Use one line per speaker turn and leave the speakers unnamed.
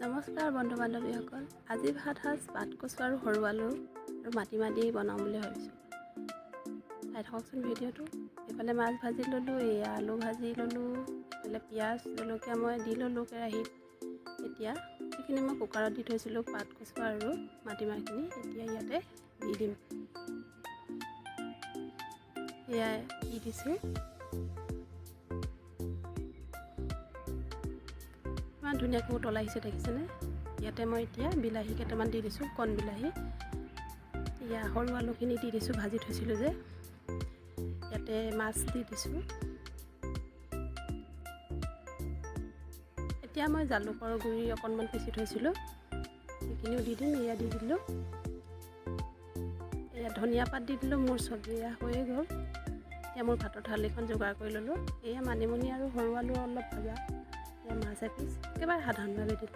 নমস্কাৰ বন্ধু বান্ধৱীসকল। আজি ভাত সাজ পাতকচু আৰু সৰু আলু আৰু মাটিমাহ দি বনাওঁ বুলি ভাবিছোঁ। চাই থাককচোন ভিডিঅ'টো। এইফালে মাছ ভাজি ল'লোঁ, এয়া আলু ভাজি ল'লোঁ, এইফালে পিঁয়াজ জলকীয়া মই দি ল'লোঁ কেৰাহীত। এতিয়া সেইখিনি মই কুকাৰত দি থৈছিলোঁ পাতকচু আৰু মাটিমাহখিনি। এতিয়া ইয়াতে দি দিম। এয়াই দি দিছোঁ। ইমান ধুনীয়াকৈ উতল আহিছে দেখিছেনে? ইয়াতে মই এতিয়া বিলাহী কেইটামান দি দিছোঁ, কণ বিলাহী। এয়া সৰু আলুখিনি দি দিছোঁ, ভাজি থৈছিলোঁ যে। ইয়াতে মাছ দি দিছোঁ। এতিয়া মই জালুকৰ গুড়ি অকণমান পিচি থৈছিলোঁ, সেইখিনিও দি দিম। এয়া দি দিলোঁ। এয়া ধনিয়া পাত দি দিলোঁ। মোৰ চব্জি এয়া হৈয়ে গ'ল। এতিয়া মোৰ ভাতৰ থালিখন যোগাৰ কৰি ল'লোঁ। এয়া মানিমুনি আৰু সৰু আলু অলপ ভজা, এয়া মাছ এপিচ, একেবাৰে সাধাৰণভাৱে দিলোঁ।